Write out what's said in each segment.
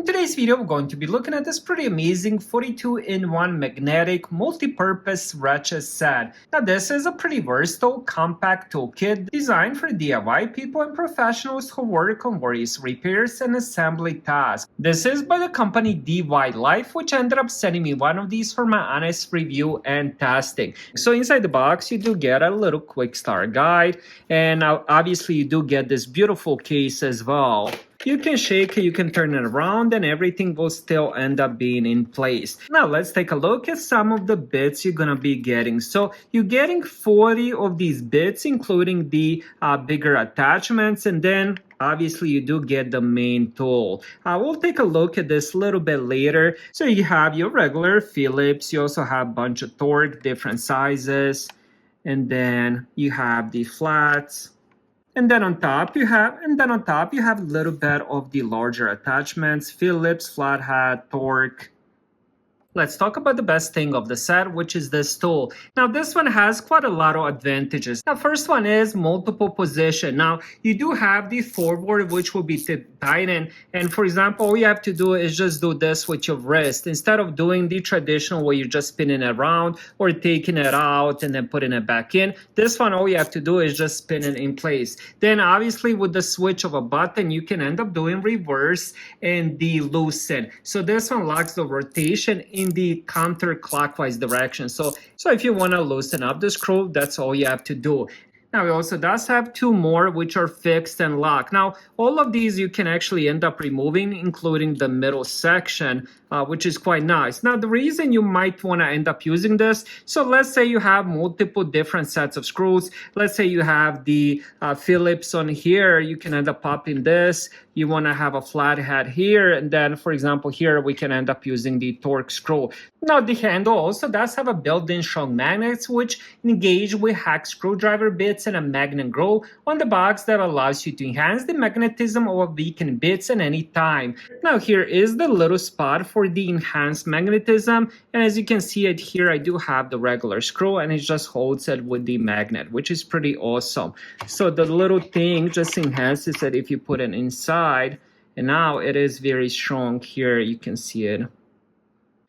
In today's video, we're going to be looking at this pretty amazing 42-in-1 magnetic multi-purpose ratchet set. Now this is a pretty versatile, compact toolkit designed for DIY people and professionals who work on various repairs and assembly tasks. This is by the company DYLIFE, which ended up sending me one of these for my honest review and testing. So inside the box, you do get a little quick start guide, and obviously you do get this beautiful case as well. You can shake it, you can turn it around, and everything will still end up being in place. Now let's take a look at some of the bits you're gonna be getting. So you're getting 40 of these bits, including the bigger attachments, and then obviously you do get the main tool. We'll take a look at this a little bit later. So you have your regular Phillips, you also have a bunch of torque, different sizes, and then you have the flats. And then on top you have a little bit of the larger attachments, Phillips, flathead, torque. Let's talk about the best thing of the set, which is this tool. Now this one has quite a lot of advantages. The first one is multiple position. Now you do have the forward, which will be tightened, and for example, all you have to do is just do this with your wrist instead of doing the traditional where you're just spinning it around or taking it out and then putting it back in. This one, all you have to do is just spin it in place. Then obviously with the switch of a button, you can end up doing reverse and the loosen. So this one locks the rotation in the counterclockwise direction. So if you want to loosen up the screw, that's all you have to do. Now it also does have two more which are fixed and locked. Now all of these you can actually end up removing, including the middle section, which is quite nice. Now the reason you might want to end up using this, so let's say you have multiple different sets of screws. Let's say you have the Phillips on here, you can end up popping this. You want to have a flathead here, and then for example here we can end up using the torque screw. Now the handle also does have a built-in strong magnets which engage with hack screwdriver bits and a magnet groove on the box that allows you to enhance the magnetism of weakened bits at any time. Now here is the little spot for the enhanced magnetism, and as you can see it here, I do have the regular screw and it just holds it with the magnet, which is pretty awesome. So the little thing just enhances it if you put it inside, and now it is very strong. Here you can see it.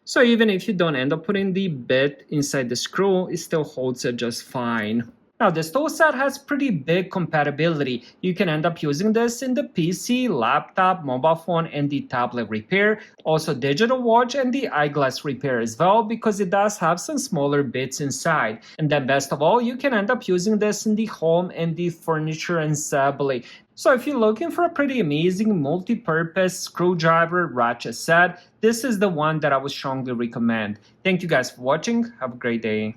So even if you don't end up putting the bit inside the screw, it still holds it just fine. Now this tool set has pretty big compatibility. You can end up using this in the PC, laptop, mobile phone, and the tablet repair. Also digital watch and the eyeglass repair as well, because it does have some smaller bits inside. And then best of all, you can end up using this in the home and the furniture assembly. So if you're looking for a pretty amazing multi-purpose screwdriver ratchet set, this is the one that I would strongly recommend. Thank you guys for watching. Have a great day.